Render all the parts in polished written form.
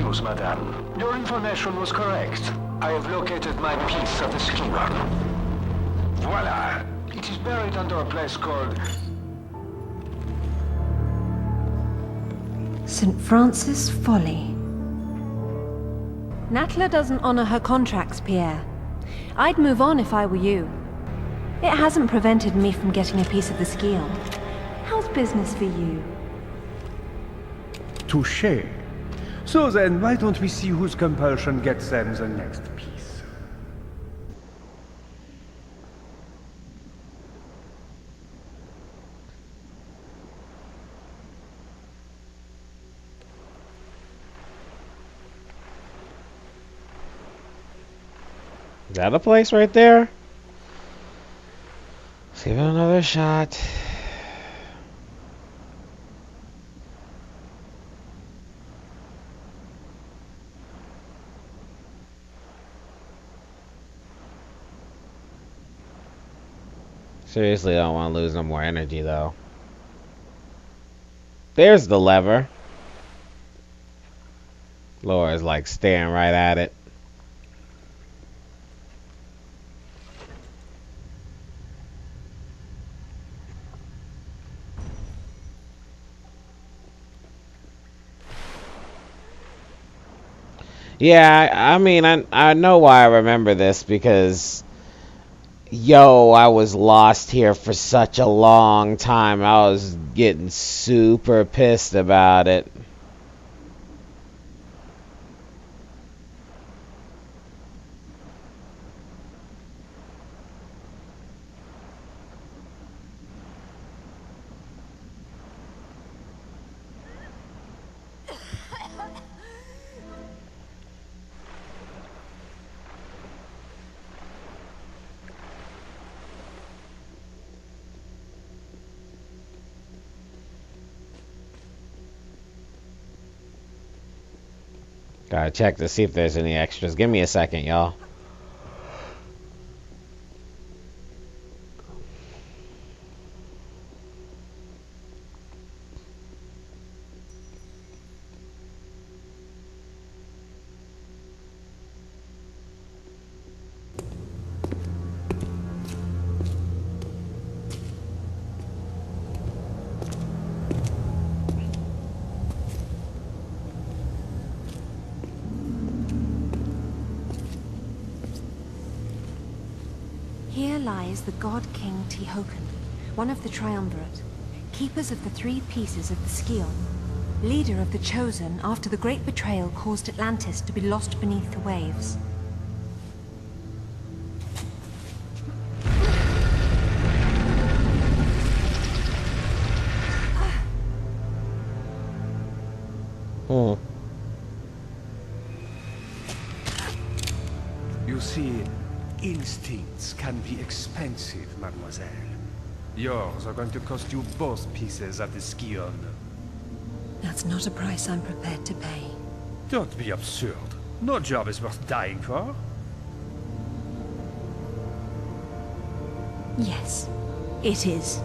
purpose, madame. Your information was correct. I have located my piece of the schema. Voila! It is buried under a place called... St. Francis Folly. Natla doesn't honor her contracts, Pierre. I'd move on if I were you. It hasn't prevented me from getting a piece of the skill. How's business for you? Touché. So then, why don't we see whose compulsion gets them the next piece? Is that a place right there? Let's give it another shot. Seriously, I don't want to lose no more energy, though. There's the lever. Laura's like staring right at it. Yeah, I mean, I know why I remember this, because yo, I was lost here for such a long time. I was getting super pissed about it. Gotta check to see if there's any extras. Give me a second, y'all. Here lies the God King Tihocan, one of the Triumvirate, keepers of the 3 pieces of the Scion, leader of the Chosen after the great betrayal caused Atlantis to be lost beneath the waves. You see, instincts can be expensive, mademoiselle. Yours are going to cost you both pieces of the Scion. That's not a price I'm prepared to pay. Don't be absurd. No job is worth dying for. Yes, it is.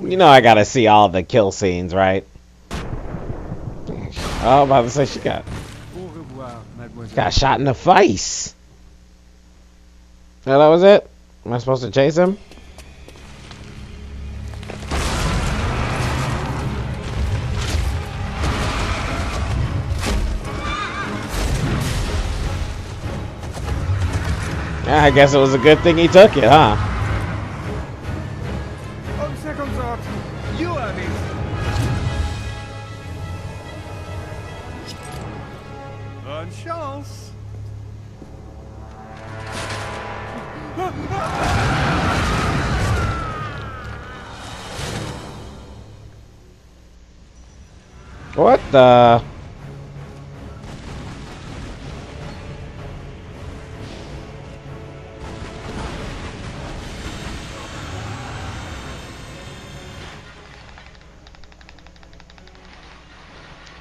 You know I gotta see all the kill scenes, right? Oh, I'm about to say she got shot in the face. Oh, that was it? Am I supposed to chase him? Yeah, I guess it was a good thing he took it, huh? On second thought, you have it. Bonne chance. What the?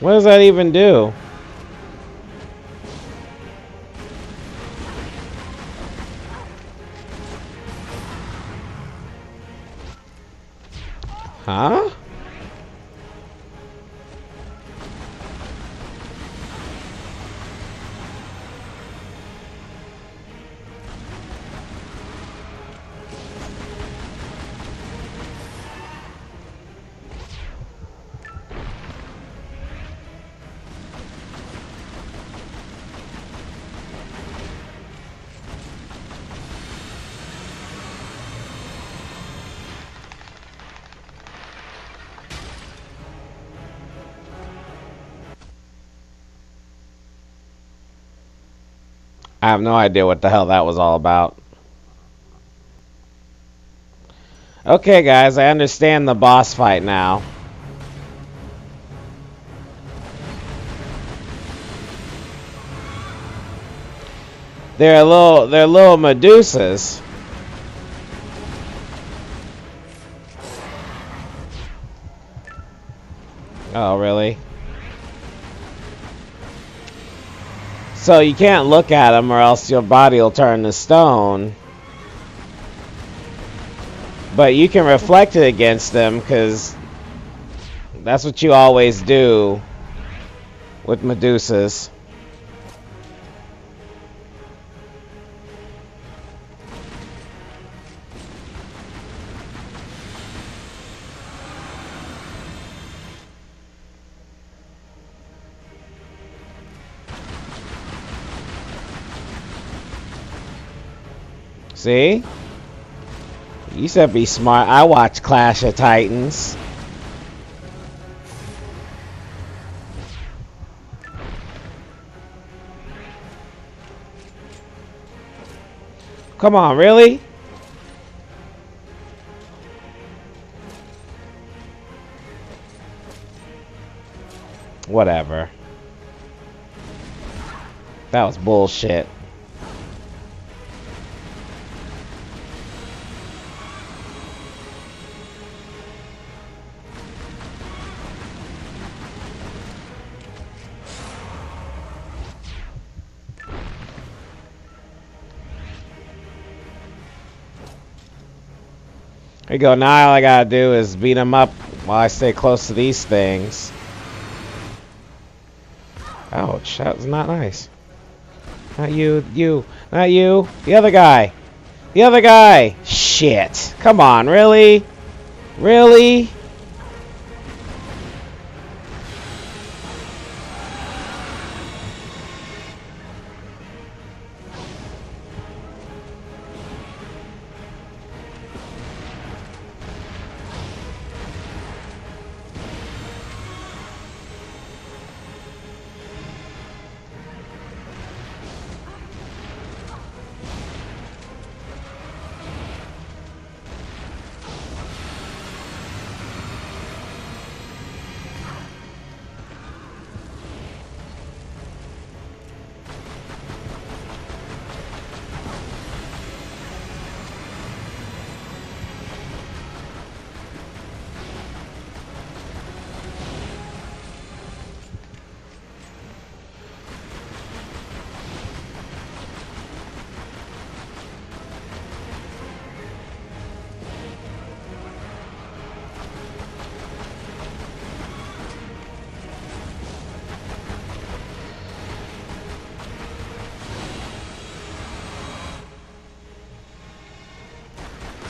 What does that even do? Huh? I have no idea what the hell that was all about. Okay, guys, I understand the boss fight now. They're little Medusas. Oh, really? So you can't look at them or else your body will turn to stone. But you can reflect it against them because that's what you always do with Medusas. See? You said be smart. I watch Clash of Titans. Come on, really? Whatever. That was bullshit. There you go. Now all I gotta do is beat him up while I stay close to these things. Ouch, that was not nice. Not you, not you. The other guy. The other guy. Shit. Come on, really? Really?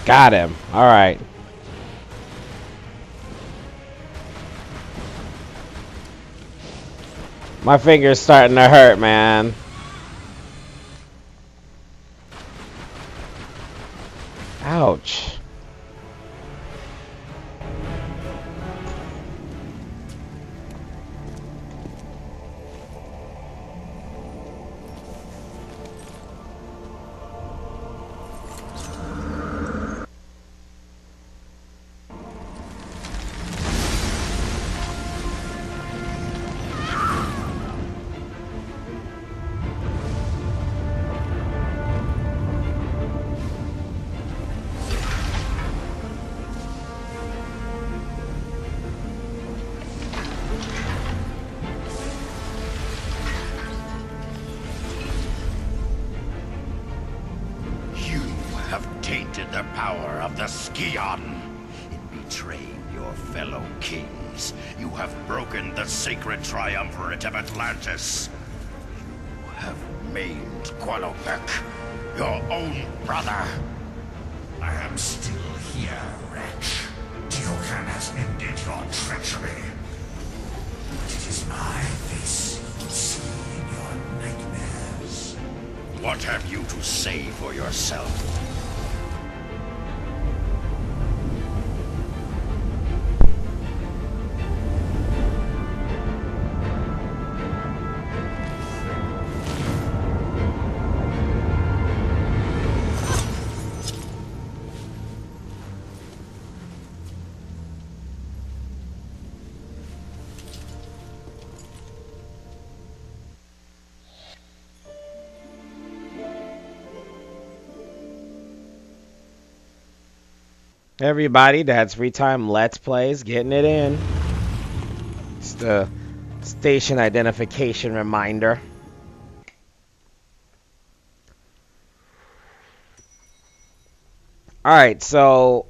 Got him. Alright. My finger's starting to hurt, man. Ouch. of the Scion. In betraying your fellow kings, you have broken the sacred triumvirate of Atlantis. You have maimed Qualopec, your own brother. I am still here, wretch. Teokan has ended your treachery. But it is my face you see in your nightmares. What have you to say for yourself? Everybody, that's Free Time Let's Plays, getting it in. It's the station identification reminder. Alright, so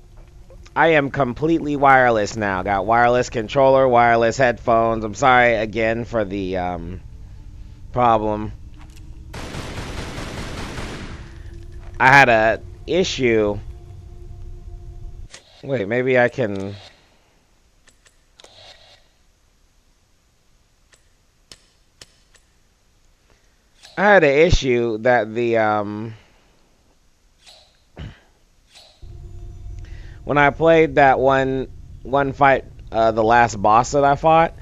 I am completely wireless now. Got wireless controller, wireless headphones. I'm sorry again for the problem. I had a issue. Wait, maybe I can... I had an issue that the, when I played that one fight, the last boss that I fought,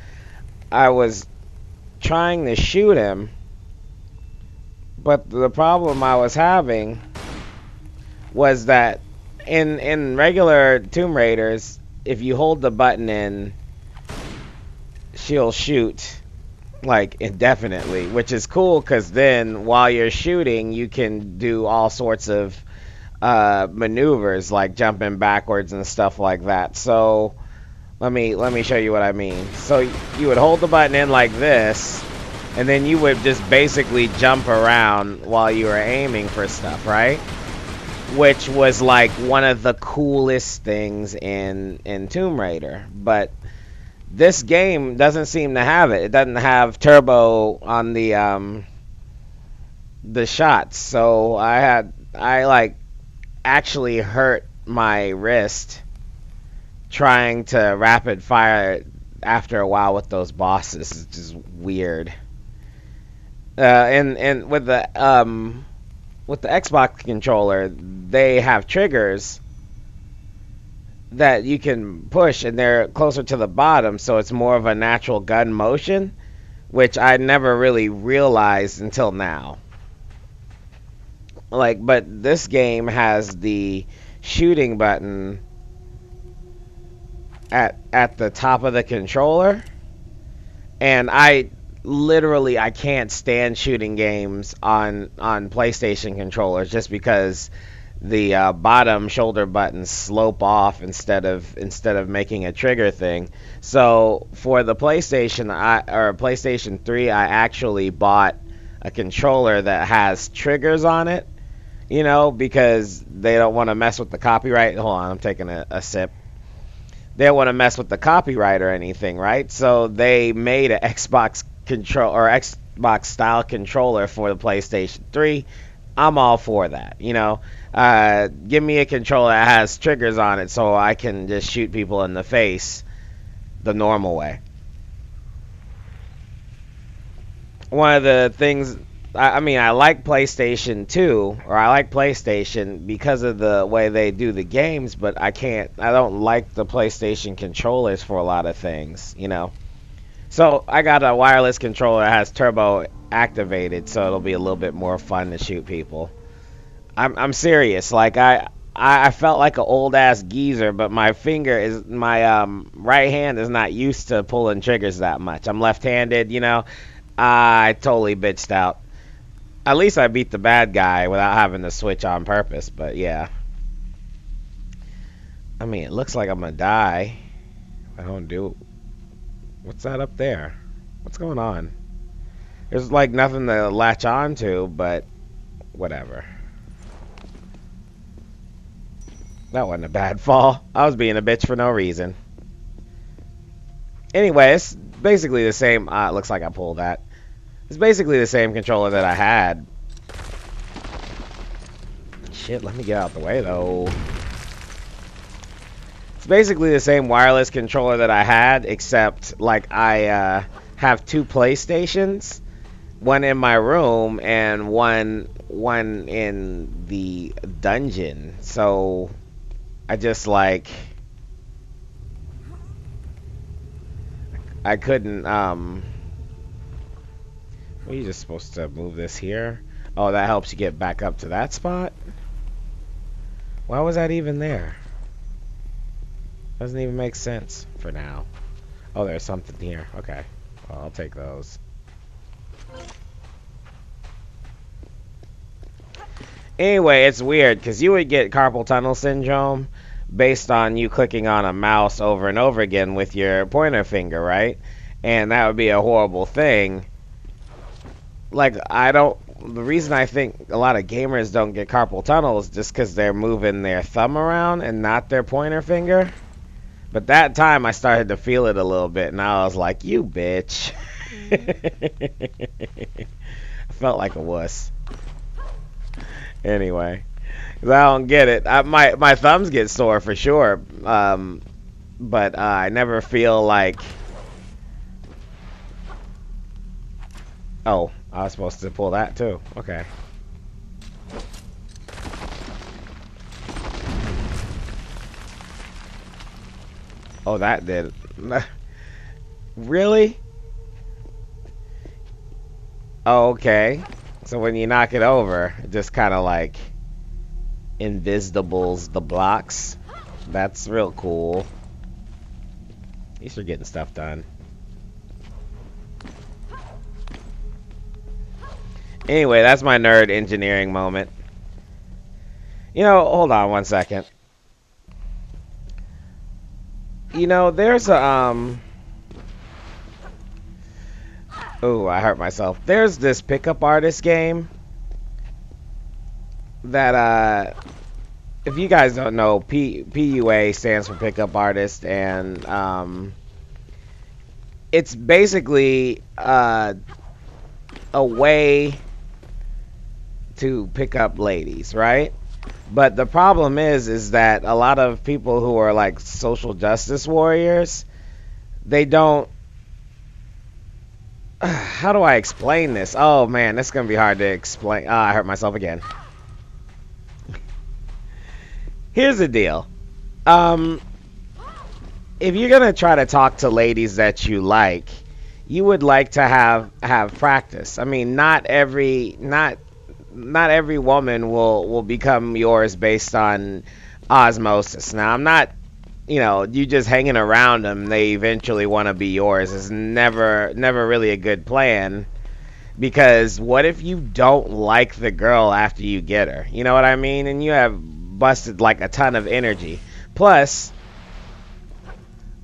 I was trying to shoot him, but the problem I was having was that in regular Tomb Raiders, if you hold the button in, she'll shoot like indefinitely, which is cool because then while you're shooting, you can do all sorts of maneuvers like jumping backwards and stuff like that. So let me show you what I mean. So you would hold the button in like this, and then you would just basically jump around while you were aiming for stuff, right? Which was like one of the coolest things in Tomb Raider. But this game doesn't seem to have it. It doesn't have turbo on the shots. So I like actually hurt my wrist trying to rapid fire after a while with those bosses. It's just weird. And with the Xbox controller, they have triggers that you can push, and they're closer to the bottom, so it's more of a natural gun motion, which I never really realized until now. Like, but this game has the shooting button at the top of the controller, and I can't stand shooting games on PlayStation controllers just because the bottom shoulder buttons slope off instead of making a trigger thing. So for the PlayStation 3, I actually bought a controller that has triggers on it, you know, because they don't want to mess with the copyright. Hold on, I'm taking a sip. They don't want to mess with the copyright or anything, right? So they made an Xbox style controller for the PlayStation 3. I'm all for that, you know. Give me a controller that has triggers on it so I can just shoot people in the face the normal way. One of the things, I mean, I like PlayStation 2, or I like PlayStation because of the way they do the games, but I don't like the PlayStation controllers for a lot of things, you know. So I got a wireless controller that has turbo activated, so it'll be a little bit more fun to shoot people. I'm serious. Like I felt like an old ass geezer, but my right hand is not used to pulling triggers that much. I'm left-handed, you know. I totally bitched out. At least I beat the bad guy without having to switch on purpose, but yeah. I mean, it looks like I'm gonna die if I don't do. What's that up there? What's going on? There's like nothing to latch on to, but whatever. That wasn't a bad fall. I was being a bitch for no reason. Anyway, it's basically the same. It looks like I pulled that. It's basically the same controller that I had. Shit, let me get out the way, though. It's basically the same wireless controller that I had, except, like, I have two PlayStations. One in my room and one in the dungeon. So, I just, like... I couldn't, Well, you're just supposed to move this here. Oh, that helps you get back up to that spot? Why was that even there? Doesn't even make sense for now. Oh, there's something here. Okay. Well, I'll take those. Anyway, it's weird, because you would get carpal tunnel syndrome based on you clicking on a mouse over and over again with your pointer finger, right? And that would be a horrible thing. Like, the reason I think a lot of gamers don't get carpal tunnel is just because they're moving their thumb around and not their pointer finger. But that time I started to feel it a little bit, and I was like, you bitch. I felt like a wuss. Anyway. I don't get it. My thumbs get sore for sure, but I never feel like... Oh, I was supposed to pull that too. Okay. Oh, that did. Really? Oh, okay. So when you knock it over, it just kind of like... invisibles the blocks. That's real cool. At least you're getting stuff done. Anyway, that's my nerd engineering moment. You know, hold on one second. You know, there's a oh, I hurt myself. There's this pickup artist game that if you guys don't know, PUA stands for pickup artist, and it's basically a way to pick up ladies, right? But the problem is that a lot of people who are like social justice warriors, they don't... How do I explain this? Oh man, this is gonna be hard to explain. I hurt myself again. Here's the deal. If you're gonna try to talk to ladies that you like, you would like to have practice. I mean, not every woman will become yours based on osmosis. Now, I'm not, you just hanging around them, they eventually want to be yours. Is never really a good plan, because what if you don't like the girl after you get her? You know what I mean? And you have busted like a ton of energy. Plus,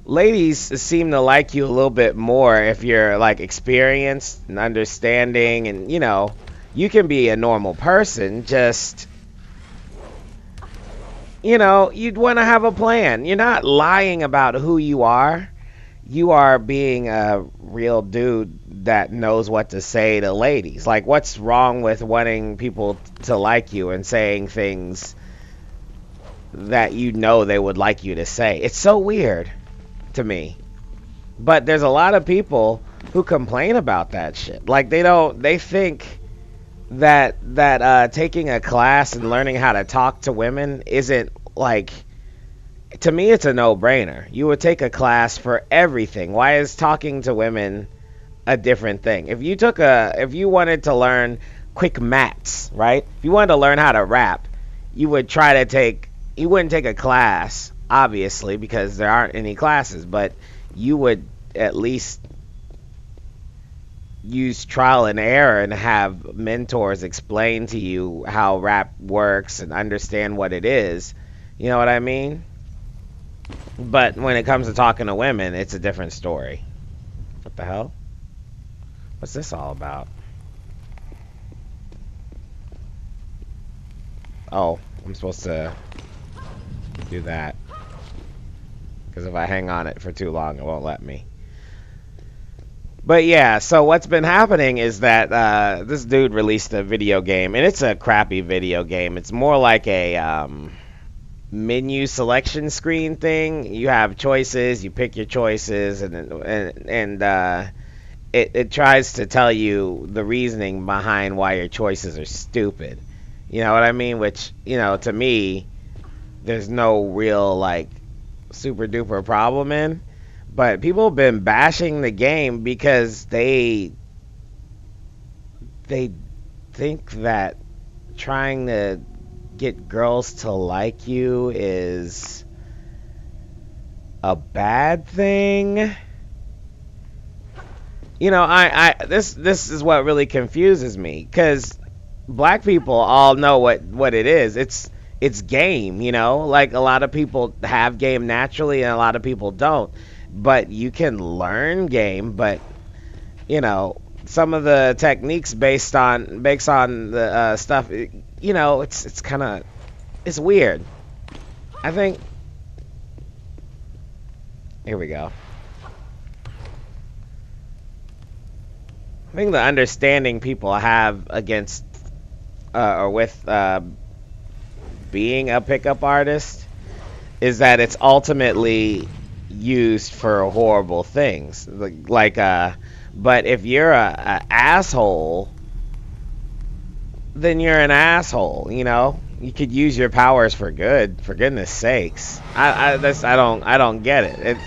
ladies seem to like you a little bit more if you're like experienced and understanding, and you can be a normal person, just you'd want to have a plan. You're not lying about who you are. You are being a real dude that knows what to say to ladies. Like, what's wrong with wanting people to like you and saying things that they would like you to say? It's so weird to me. But there's a lot of people who complain about that shit. Like, they think that taking a class and learning how to talk to women isn't, like, to me it's a no-brainer. You would take a class for everything. Why is talking to women a different thing? If you wanted to learn quick mats, right? If you wanted to learn how to rap, you wouldn't take a class, obviously, because there aren't any classes, but you would at least use trial and error and have mentors explain to you how rap works and understand what it is. You know what I mean? But when it comes to talking to women, it's a different story. What the hell? What's this all about? Oh, I'm supposed to... Do that. Because if I hang on it for too long, it won't let me. But yeah, so what's been happening is that this dude released a video game, and it's a crappy video game. It's more like a menu selection screen thing. You have choices, you pick your choices, and it tries to tell you the reasoning behind why your choices are stupid. You know what I mean? Which, you know, to me, there's no real like super duper problem in. But people have been bashing the game because they think that trying to get girls to like you is a bad thing. You know, this is what really confuses me, because black people all know what it is. It's game, you know? Like, a lot of people have game naturally and a lot of people don't. But you can learn game, but you know, some of the techniques based on the stuff, you know, it's kind of, it's weird. I think, here we go. I think the understanding people have against or with being a pickup artist is that it's ultimately used for horrible things, like but if you're a asshole, then you're an asshole, you know? You could use your powers for good, for goodness sakes. I don't get it.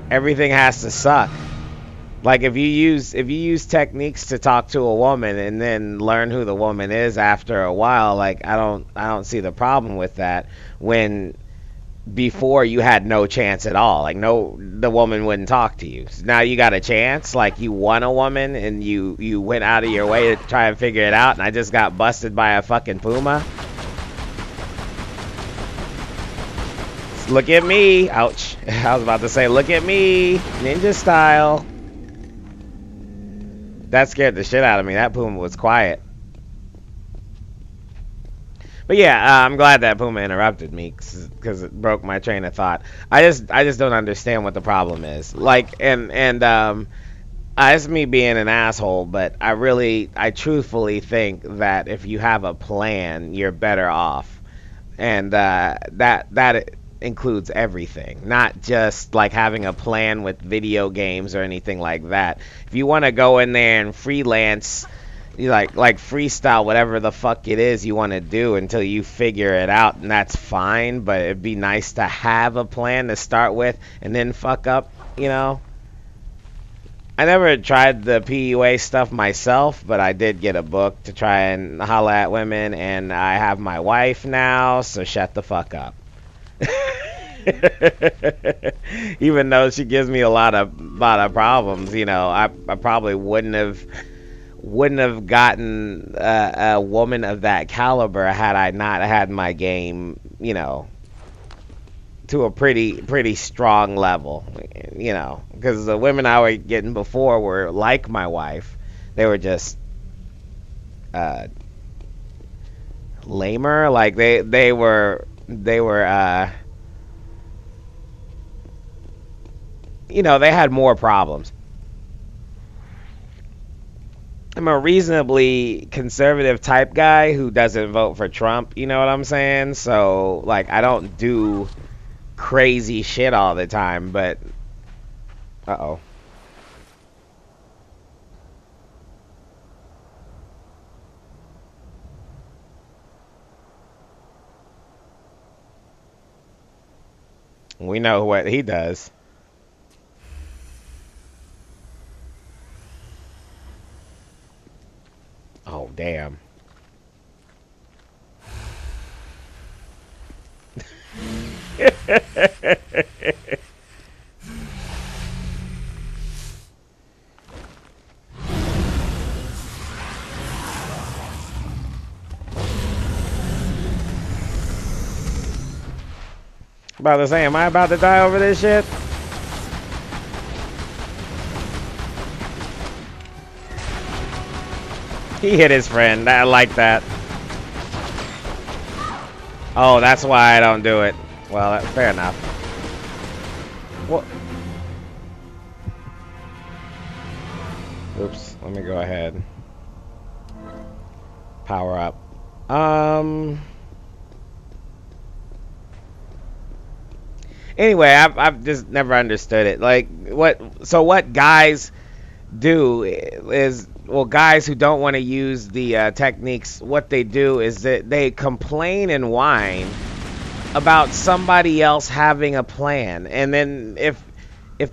Everything has to suck. Like, if you use techniques to talk to a woman and then learn who the woman is after a while, like, I don't see the problem with that, when before you had no chance at all. Like, the woman wouldn't talk to you. So now you got a chance. Like, you won a woman and you went out of your way to try and figure it out, and I just got busted by a fucking puma. Look at me. Ouch. I was about to say, look at me, ninja style. That scared the shit out of me. That puma was quiet. But yeah, I'm glad that puma interrupted me, because it broke my train of thought. I just don't understand what the problem is. Like, and it's me being an asshole, but I truthfully think that if you have a plan, you're better off, and that includes everything, not just like having a plan with video games or anything like that. If you want to go in there and freelance, like freestyle whatever the fuck it is you want to do until you figure it out, and that's fine, but it'd be nice to have a plan to start with and then fuck up, you know? I never tried the PUA stuff myself, but I did get a book to try and holla at women, and I have my wife now, so shut the fuck up. Even though she gives me a lot of problems, you know, I probably wouldn't have gotten a woman of that caliber had I not had my game, you know, to a pretty strong level, you know, because the women I were getting before were like my wife. They were just lamer. Like they were you know, they had more problems. I'm a reasonably conservative type guy who doesn't vote for Trump, you know what I'm saying? So, like, I don't do crazy shit all the time, but... Uh-oh. We know what he does. Oh, damn. About to say, am I about to die over this shit? He hit his friend. I like that. Oh, that's why I don't do it. Well, fair enough. What? Oops, let me go ahead. Power up. Anyway, I've just never understood it. Like, what guys do is, well, guys who don't want to use the techniques, what they do is that they complain and whine about somebody else having a plan, and then if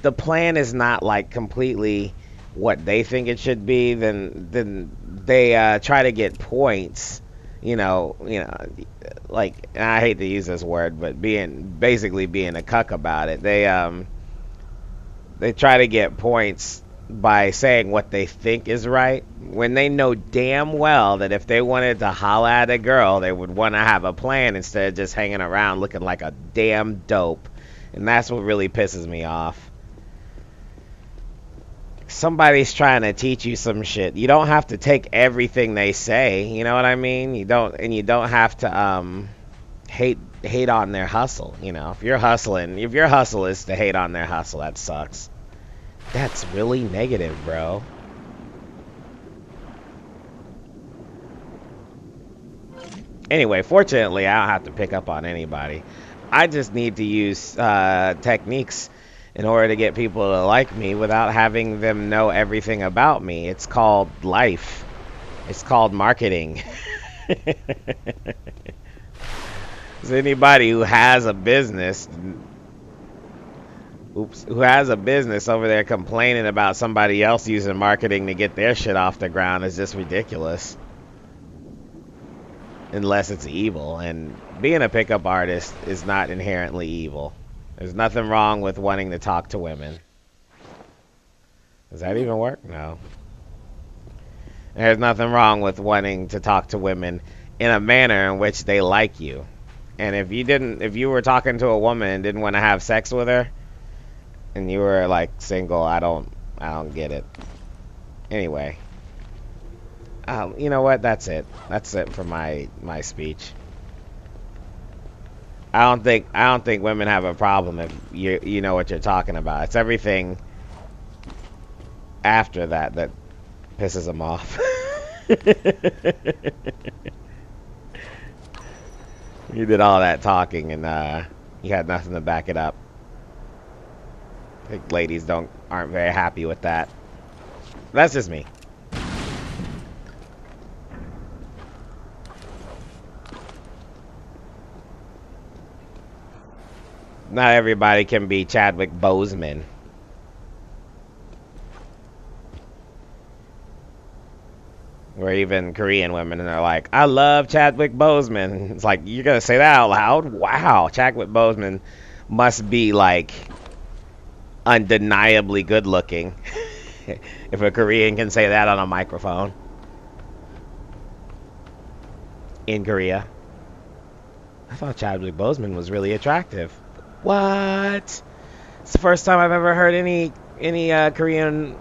the plan is not like completely what they think it should be, then they try to get points. Like, and I hate to use this word, but basically being a cuck about it. They try to get points by saying what they think is right, when they know damn well that if they wanted to holla at a girl, they would want to have a plan instead of just hanging around looking like a damn dope. And that's what really pisses me off. Somebody's trying to teach you some shit. You don't have to take everything they say, you know what I mean? You don't have to hate on their hustle. If your hustle is to hate on their hustle, that sucks. That's really negative, bro. Anyway, fortunately, I don't have to pick up on anybody. I just need to use techniques in order to get people to like me without having them know everything about me. It's called life. It's called marketing. Is anybody who has a business, over there complaining about somebody else using marketing to get their shit off the ground is just ridiculous. Unless it's evil, and being a pickup artist is not inherently evil. There's nothing wrong with wanting to talk to women. Does that even work? No. There's nothing wrong with wanting to talk to women in a manner in which they like you. And if you were talking to a woman and didn't want to have sex with her, and you were like single, I don't get it. Anyway, you know what? That's it. That's it for my speech. I don't think women have a problem if you know what you're talking about. It's everything after that pisses them off. You did all that talking and you had nothing to back it up. I think ladies aren't very happy with that. That's just me. Not everybody can be Chadwick Boseman. Or even Korean women, and they're like, I love Chadwick Boseman. It's like, you're gonna say that out loud? Wow, Chadwick Boseman must be like undeniably good looking. If a Korean can say that on a microphone. In Korea. I thought Chadwick Boseman was really attractive. What? It's the first time I've ever heard any Korean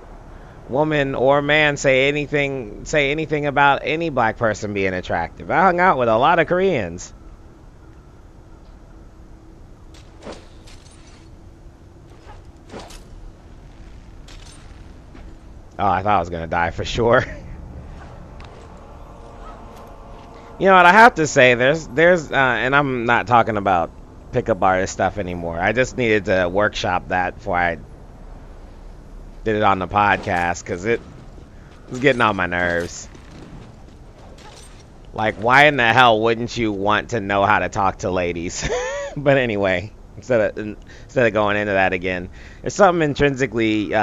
woman or man say anything about any black person being attractive. I hung out with a lot of Koreans. Oh, I thought I was gonna die for sure. You know what, I have to say, there's and I'm not talking about pickup artist stuff anymore. I just needed to workshop that before I did it on the podcast, because it was getting on my nerves. Like, why in the hell wouldn't you want to know how to talk to ladies? But anyway, instead of going into that again, there's something intrinsically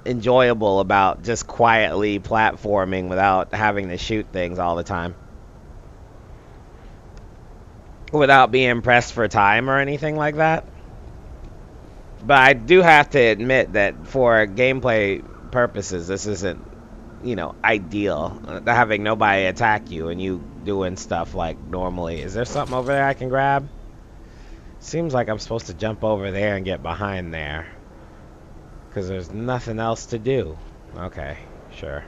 enjoyable about just quietly platforming without having to shoot things all the time. Without being pressed for time or anything like that. But I do have to admit that for gameplay purposes, this isn't, ideal. Having nobody attack you and you doing stuff like normally. Is there something over there I can grab? Seems like I'm supposed to jump over there and get behind there. Because there's nothing else to do. Okay, sure.